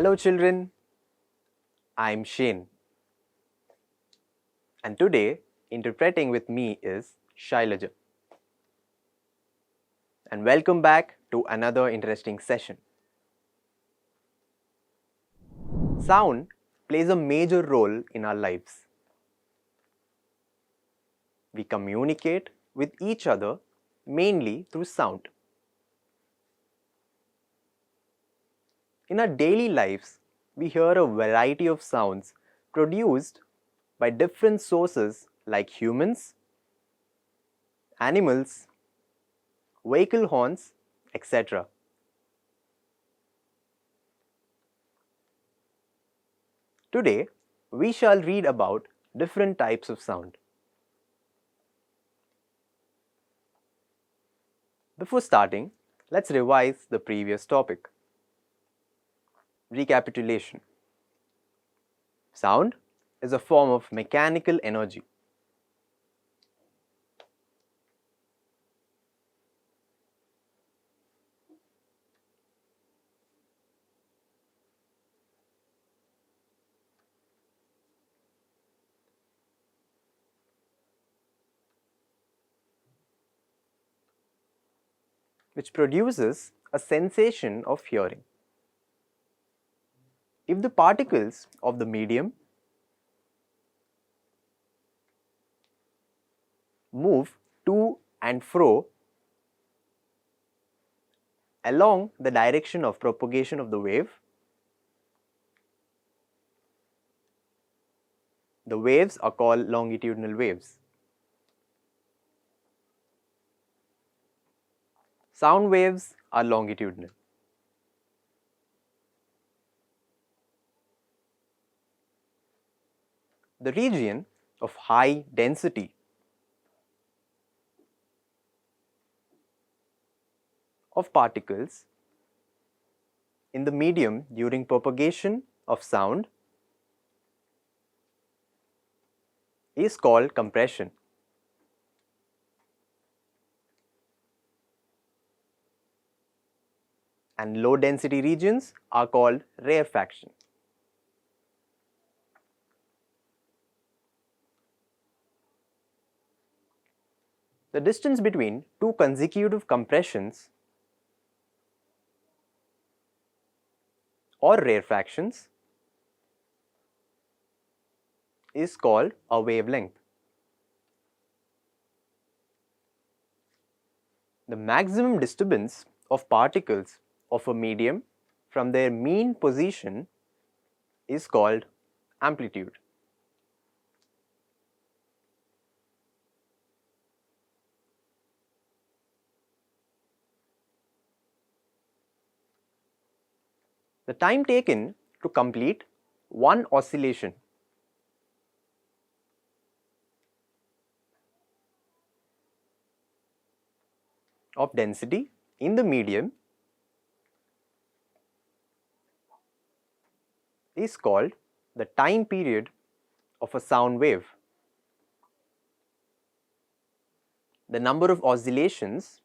Hello children, I'm Shane and today interpreting with me is Shailaja. And welcome back to another interesting session. Sound plays a major role in our lives. We communicate with each other mainly through sound. In our daily lives, we hear a variety of sounds produced by different sources like humans, animals, vehicle horns, etc. Today, we shall read about different types of sound. Before starting, let's revise the previous topic. Recapitulation. Sound is a form of mechanical energy. Which produces a sensation of hearing. If the particles of the medium move to and fro along the direction of propagation of the wave, the waves are called longitudinal waves. Sound waves are longitudinal. The region of high density of particles in the medium during propagation of sound is called compression. And low density regions are called rarefaction. The distance between two consecutive compressions or rarefactions is called a wavelength. The maximum disturbance of particles of a medium from their mean position is called amplitude. The time taken to complete one oscillation of density in the medium is called the time period of a sound wave. The number of oscillations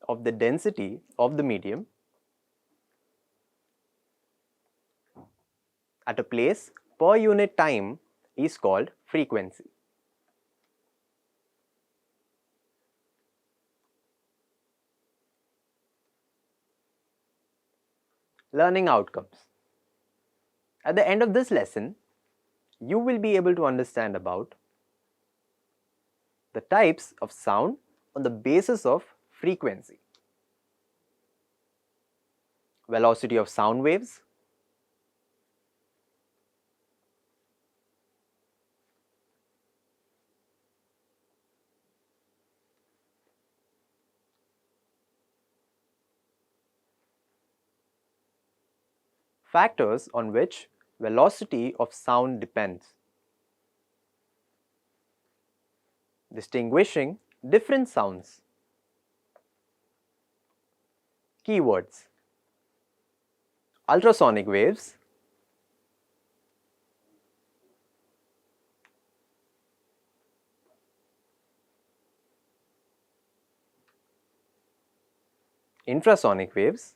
of the density of the medium at a place per unit time is called frequency. Learning outcomes. At the end of this lesson, you will be able to understand about the types of sound on the basis of frequency, velocity of sound waves, factors on which velocity of sound depends, distinguishing different sounds. Keywords: ultrasonic waves, infrasonic waves,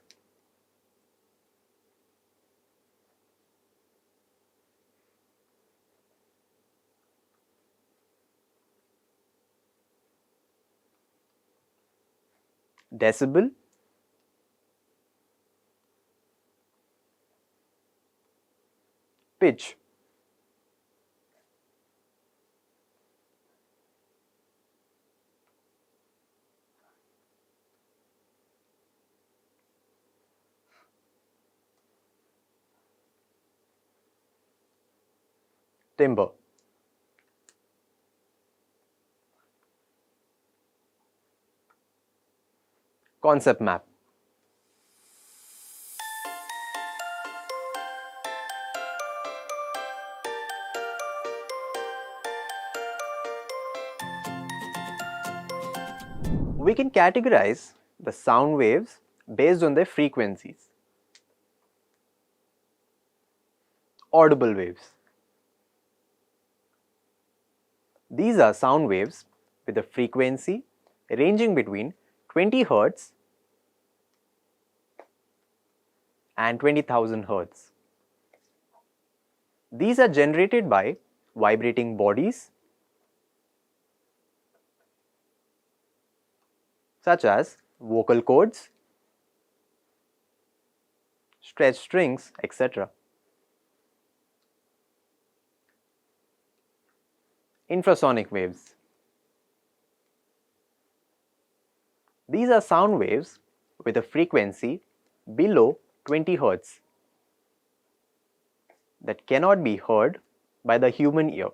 decibel, pitch, timbre. Concept map. We can categorize the sound waves based on their frequencies. Audible waves. These are sound waves with a frequency ranging between 20 Hz and 20,000 Hz. These are generated by vibrating bodies such as vocal cords, stretched strings, etc. Infrasonic waves. These are sound waves with a frequency below 20 Hz that cannot be heard by the human ear.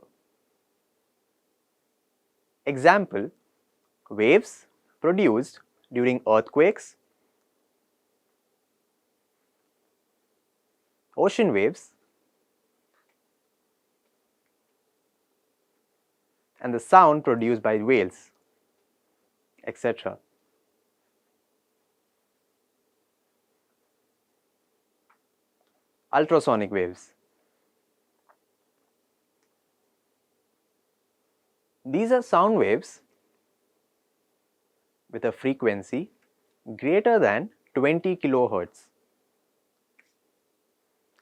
Example: waves produced during earthquakes, ocean waves, and the sound produced by whales, etc. Ultrasonic waves. These are sound waves with a frequency greater than 20 kHz.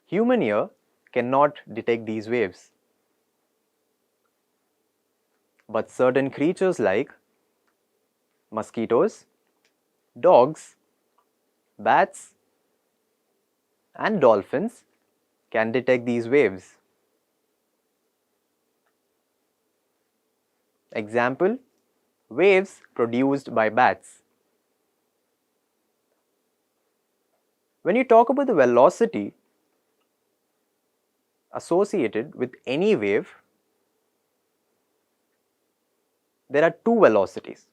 Human ear cannot detect these waves, but certain creatures like mosquitoes, dogs, bats, and dolphins can detect these waves. Example: waves produced by bats. When you talk about the velocity associated with any wave, there are two velocities,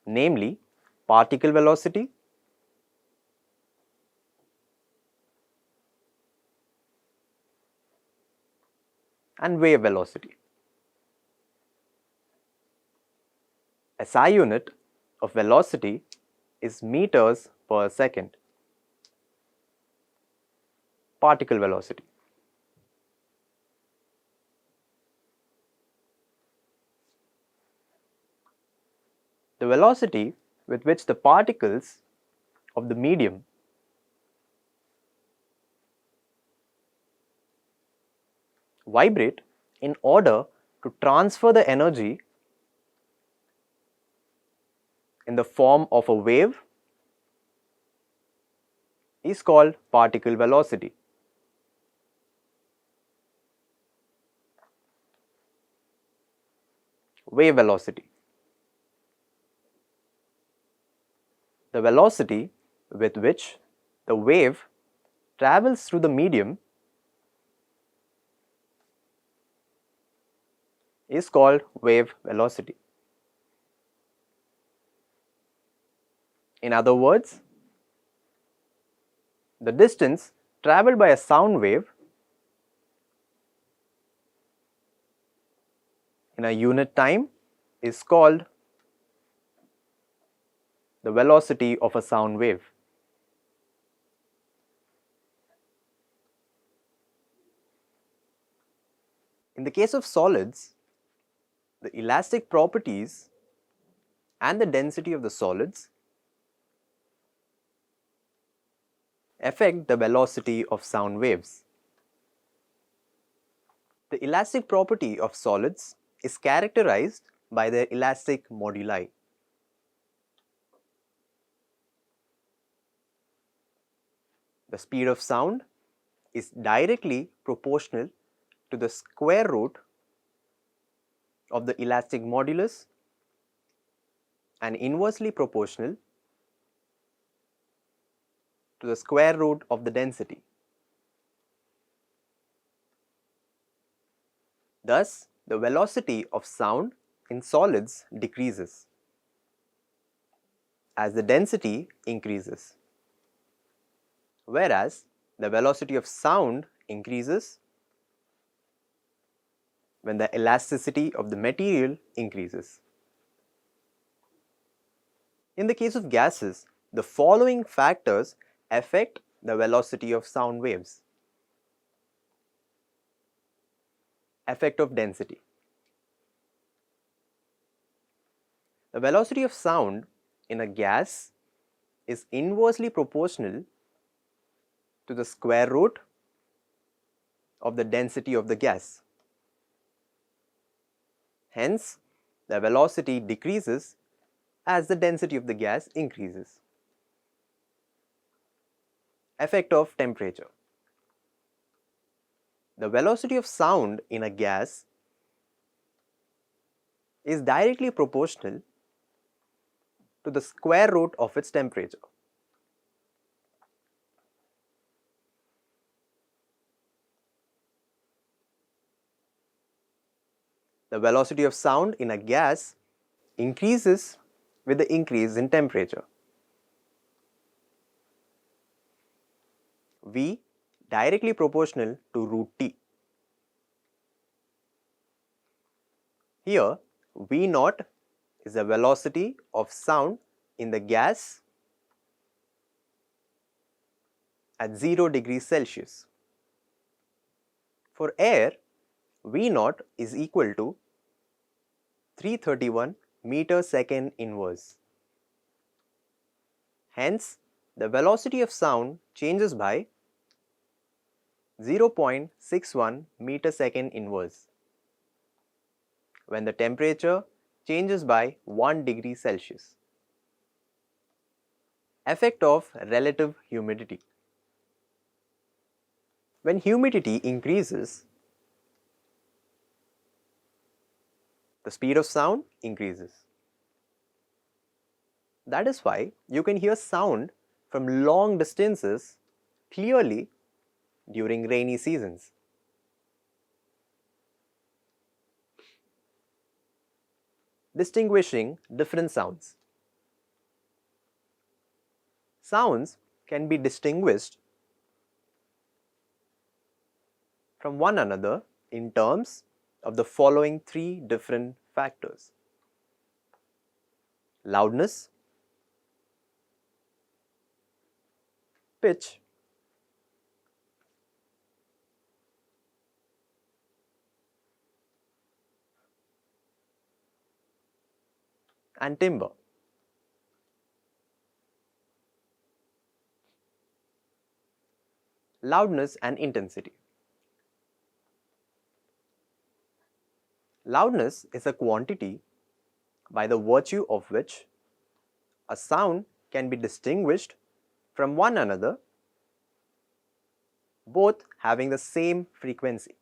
namely particle velocity and wave velocity. A SI unit of velocity is meters per second. Particle velocity. The velocity with which the particles of the medium vibrate in order to transfer the energy in the form of a wave is called particle velocity. Wave velocity. The velocity with which the wave travels through the medium is called wave velocity. In other words, the distance traveled by a sound wave in a unit time is called the velocity of a sound wave. In the case of solids, the elastic properties and the density of the solids affect the velocity of sound waves. The elastic property of solids is characterized by their elastic moduli. The speed of sound is directly proportional to the square root of the elastic modulus and inversely proportional to the square root of the density. Thus, the velocity of sound in solids decreases as the density increases, whereas the velocity of sound increases when the elasticity of the material increases. In the case of gases, the following factors affect the velocity of sound waves. Effect of density. The velocity of sound in a gas is inversely proportional to the square root of the density of the gas. Hence, the velocity decreases as the density of the gas increases. Effect of temperature. The velocity of sound in a gas is directly proportional to the square root of its temperature. The velocity of sound in a gas increases with the increase in temperature. V directly proportional to root T. Here, V naught is the velocity of sound in the gas at 0 degrees Celsius. For air, V naught is equal to 331 meter second inverse. Hence, the velocity of sound changes by 0.61 meter second inverse when the temperature changes by 1 degree Celsius. Effect of relative humidity. When humidity increases, the speed of sound increases. That is why you can hear sound from long distances clearly during rainy seasons. Distinguishing different sounds. Sounds can be distinguished from one another in terms of the following three different factors: loudness, pitch, and timbre. Loudness and intensity. Loudness is a quantity by the virtue of which a sound can be distinguished from one another, both having the same frequency.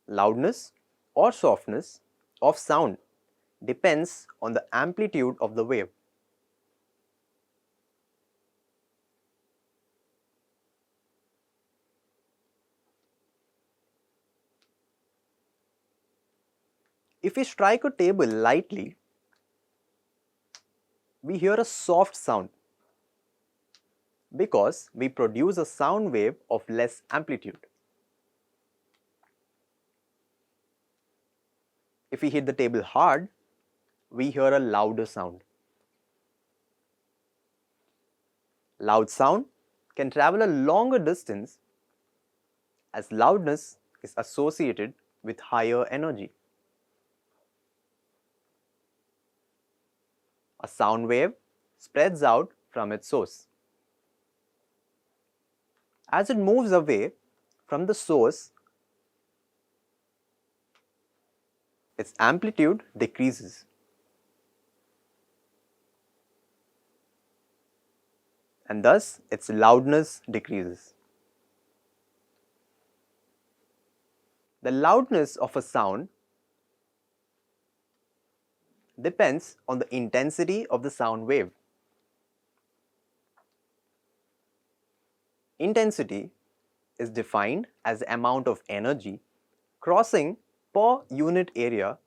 Loudness or softness of sound depends on the amplitude of the wave. If we strike a table lightly, we hear a soft sound because we produce a sound wave of less amplitude. If we hit the table hard, we hear a louder sound. Loud sound can travel a longer distance as loudness is associated with higher energy. A sound wave spreads out from its source. As it moves away from the source, its amplitude decreases, and thus its loudness decreases. The loudness of a sound depends on the intensity of the sound wave. Intensity is defined as the amount of energy crossing per unit area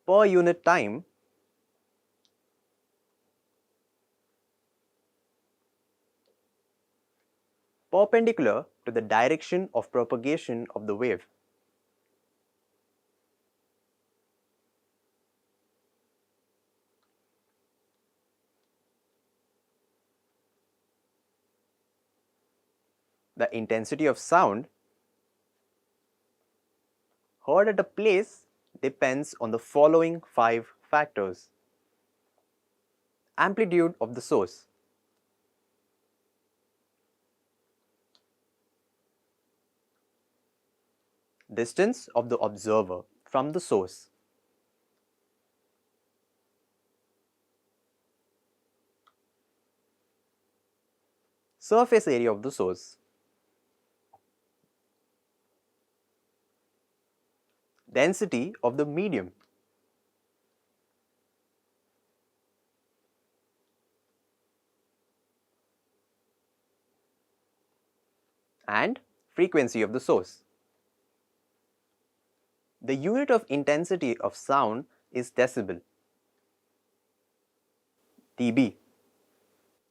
per unit time perpendicular to the direction of propagation of the wave. The intensity of sound heard at a place depends on the following 5 factors. Amplitude of the source, distance of the observer from the source, surface area of the source, density of the medium, and frequency of the source. The unit of intensity of sound is decibel, dB.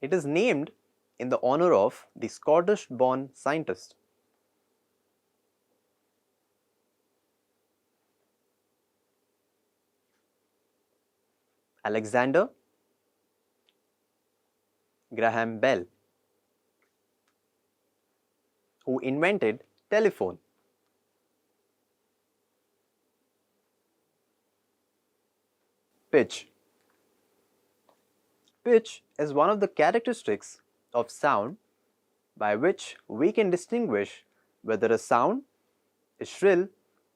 It is named in the honor of the Scottish-born scientist Alexander Graham Bell, who invented telephone. Pitch. Pitch is one of the characteristics of sound by which we can distinguish whether a sound is shrill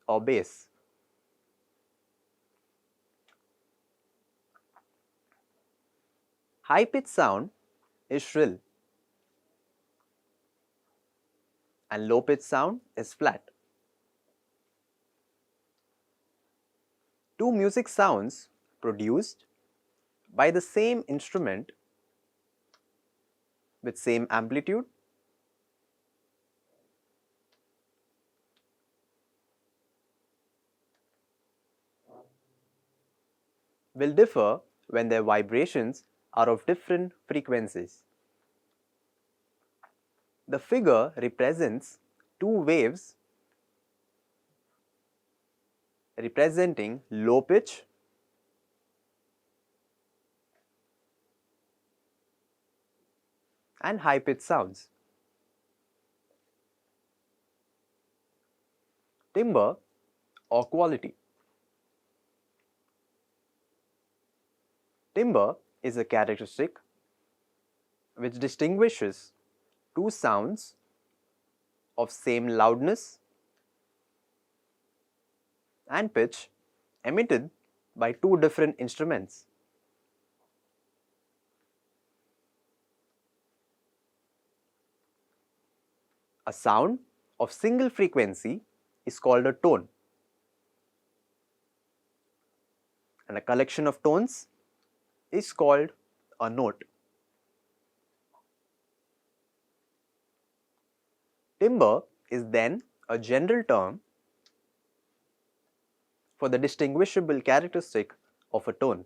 or bass. High-pitched sound is shrill and low-pitched sound is flat. Two music sounds produced by the same instrument with same amplitude will differ when their vibrations are of different frequencies. The figure represents two waves representing low pitch and high pitch sounds. Timbre or quality. Timbre is a characteristic which distinguishes two sounds of same loudness and pitch emitted by two different instruments. A sound of single frequency is called a tone, and a collection of tones is called a note. Timbre is then a general term for the distinguishable characteristic of a tone.